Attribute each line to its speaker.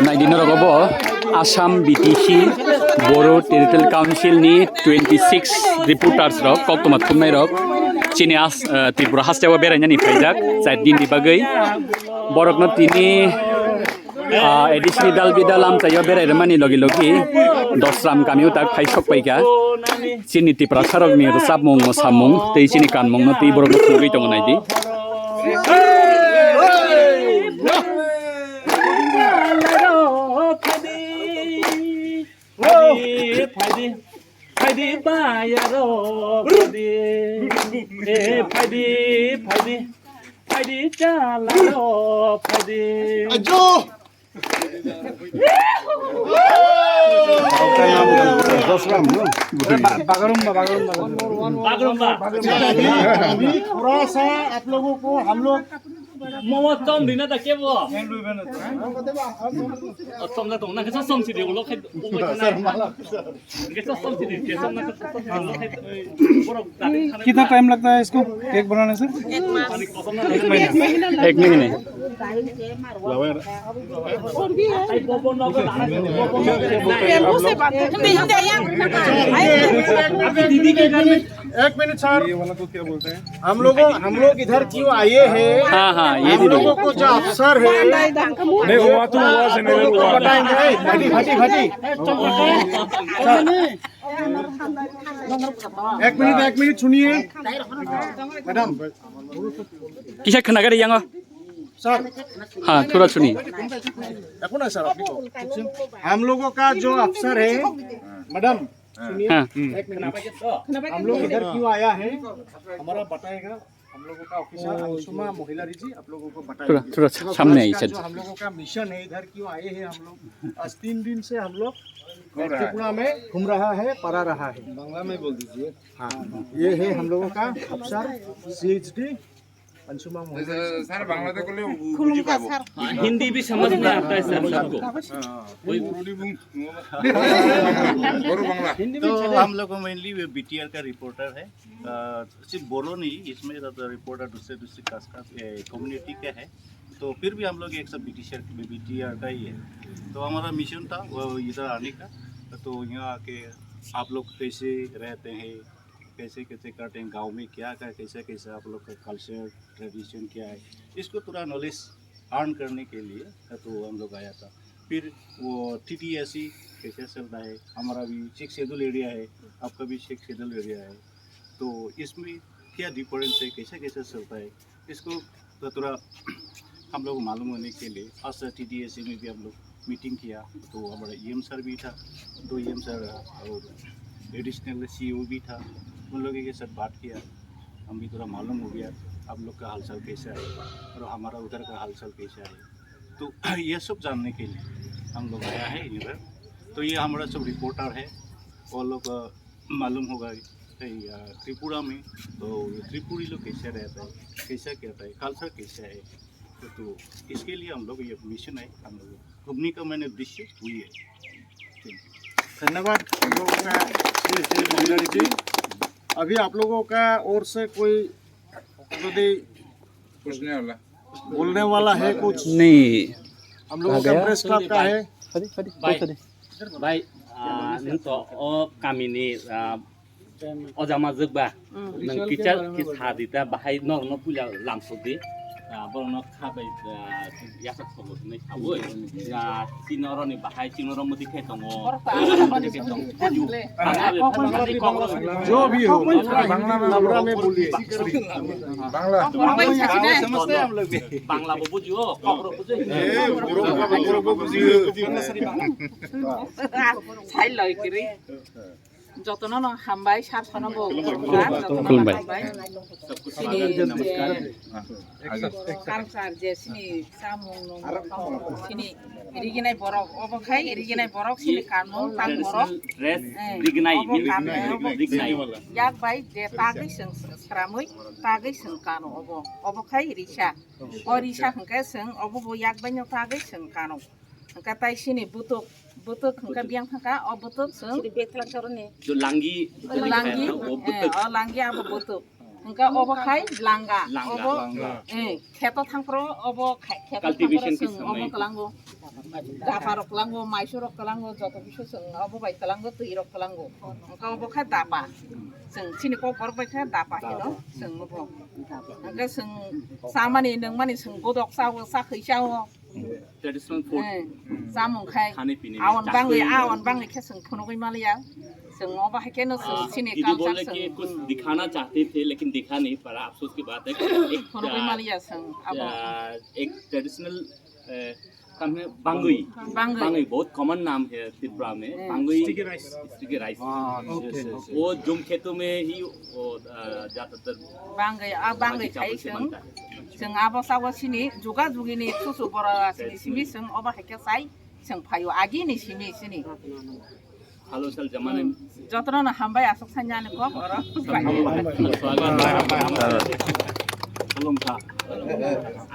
Speaker 1: नायदिनो रगबो Assam BTC बर' territorial council नि 26 रिपोर्टार्स रक कक्टमा थुमनाय रक चिनि त्रिपुरा हास्टेवा बेरायनानै फैजाक जाय दिननि बागै बरकनो तिनि एडिशनल दाल बिदाल आमचायो बेरायरमानि लगे लगे दसराम गामियाव ताक फाइसक पाइका चिनि त्रिपुरा सरकनि साबमुं सामुं तै चिनि कानमुं तै बरकनो खुंगै दङ नायदि
Speaker 2: Fadi bayaro fadi jalaro fadi ajo Bagurumba
Speaker 3: थोड़ा सा आप लोगों को हम लोग
Speaker 2: मोमो तम दिन त के बो तम त ना के सम सिदि उलो खै के सम सिदि के सम ना
Speaker 3: कितना टाइम लगता है इसको केक बनाने से?
Speaker 1: एक महीने
Speaker 2: दीदी के घर में
Speaker 3: एक मिनट सर, ये वाला को क्या बोलते हैं? हम लोग इधर क्यों आए हैं?
Speaker 1: हाँ हाँ ये
Speaker 3: हम लोगों को जो अफसर है
Speaker 4: नहीं हुआ तो हुआ से मेरे को
Speaker 3: बताएंगे। फटी एक मिनट सुनिए मैडम।
Speaker 1: किसे खनागर यांगो
Speaker 3: सर
Speaker 1: हाँ थोड़ा सुनिए
Speaker 3: देखो ना सर, हम लोगों का जो अफसर है मैडम सुनिए
Speaker 1: हाँ
Speaker 3: एक मिनट। हम लोग इधर क्यों आया है हमारा बताएगा हम लोगों का ऑफिसर अंशुमा महिला जी आप लोगों को
Speaker 1: थोड़ा
Speaker 3: बताएगा
Speaker 1: थोड़ा सामने आई
Speaker 3: जो हम लोगों का मिशन है इधर क्यों आए हैं हम लोग। आज 3 दिन से हम लोग त्रिपुरा में घूम रहा है पढ़ा रहा है। बांग्ला में बोल दीजिए। हाँ ये है हम लोगों का अफसर CHD अंशुमा महिला।
Speaker 4: सर बांग्ला तो कोले
Speaker 2: हिंदी भी समझ में आता है सर सबको
Speaker 5: तो हम लोग मेनली BTR का रिपोर्टर है, सिर्फ बोलो नहीं इसमें रिपोर्टर दूसरे कास्ट का कम्युनिटी का है। तो फिर भी हम लोग एक सब BTR का ही है। तो हमारा मिशन था वो इधर आने का। तो यहाँ आके आप लोग कैसे रहते हैं, कैसे कैसे करते हैं, गांव में क्या कैसे कैसे आप लोग का कल्चर ट्रेडिशन क्या है, इसको थोड़ा नॉलेज अर्न करने के लिए तो हम लोग आया था। फिर वो TTSC कैसे चलता है, हमारा भी 6 शेड्यूल एरिया है, आपका भी 6 शेड्यूल एरिया है, तो इसमें क्या डिफरेंस है, कैसे कैसे चलता है, इसको तो थोड़ा हम लोग मालूम होने के लिए आज TTSC में भी हम लोग मीटिंग किया। तो हमारा EM सर भी था, 2 EM सर और एडिशनल CO भी था, उन लोगों के साथ बात किया, हम भी थोड़ा मालूम हो गया आप लोग का हालचाल कैसा है और हमारा उधर का हालचाल कैसा है। तो ये सब जानने के लिए हम लोग आया है इधर। तो ये हमारा सब रिपोर्टर है, वो लोग मालूम होगा त्रिपुरा में तो त्रिपुरी लोग कैसे रहता है, कैसा कहता है, कल्चर कैसा है। तो इसके लिए हम लोग ये मिशन है, हम लोग घूमने का मैंने उद्देश्य हुई है।
Speaker 3: धन्यवाद हम लोगों का महिला जी। अभी आप लोगों का ओर से कोई
Speaker 4: पूछने वाला
Speaker 3: बोलने वाला है कुछ?
Speaker 1: नहीं
Speaker 3: हम लोगों का प्रेस क्लब का है।
Speaker 2: बाय नों तो गामिनि अजामा जोबा नों किचार कि सादिता बाहाय नरनो पुला लामसुदि बरनो खाबाय यासा सलसनै थावै चिनरनि बाहाय चिनर मदिखे दङ
Speaker 3: जो भी हो बांग्ला में बोलिए।
Speaker 4: बांग्ला
Speaker 5: समझते हैं हम लोग भी।
Speaker 2: बांग्ला बुझियो खबर बुझियो
Speaker 6: साइल लयकिरि যতন হামবাই সারছন কালচার যে সিনি সামুং সিনি এরিগিনাই বরক অবখাই এরিগিনাই বরক সিনি কানমু তাম বরক
Speaker 2: ड्रेस रिगनाय रिगनाय
Speaker 6: याक बाय जे तागै जों स्रामै तागै जों कानो अबखाय रिसा अ रिसा हंके जों अबो याक बाय तागै जों कानो Hengka tai sini butuk hengka biang hengka butuk seng
Speaker 2: जो लांगी
Speaker 6: langgi
Speaker 2: वो बुतक
Speaker 6: langgi abo butuk hengka obo khai langga
Speaker 2: Langga.
Speaker 6: obo kheto thangpro obo kheto
Speaker 2: Cultivation
Speaker 6: thangpro seng
Speaker 2: kisam
Speaker 6: obo kelango daparok kelango maisurok kelango joto bisu seng obo bai kelango tuirok kelango hengka obo khai dapa seng sini ko borok bai khai dapa hino seng obo hengka seng samani nengmani seng bodok sawo sa khaisawo
Speaker 2: traditional food
Speaker 6: samung khai
Speaker 2: खाने पीने में
Speaker 6: awan bangi khe seng phunogoi malia seng obo hai keno seng sini
Speaker 2: दीदी
Speaker 6: culture
Speaker 2: बोले कि
Speaker 6: seng
Speaker 2: कुछ दिखाना चाहते थे लेकिन दिखा नहीं पड़ा अफसोस की बात है कि
Speaker 6: phunogoi malia seng abo
Speaker 2: एक ट्रेडिशनल काम है बांगुई
Speaker 6: Bangui.
Speaker 2: बांगुई बहुत कॉमन नाम है त्रिपुरा में बांगुई स्टिकी राइस वो जुम खेतों में ही वो ज्यादातर
Speaker 6: bangai
Speaker 2: बाकी
Speaker 6: khai
Speaker 2: चावल से
Speaker 6: seng
Speaker 2: बनता है
Speaker 6: seng abo sawo sini juga jugini susu bora sini sini seng obo hai ke sai seng phayo agi ni sini sini
Speaker 2: हालो साल जमाने में
Speaker 6: jotro na hambai asok sanjani ko ora
Speaker 2: स्वागत है। सलाम था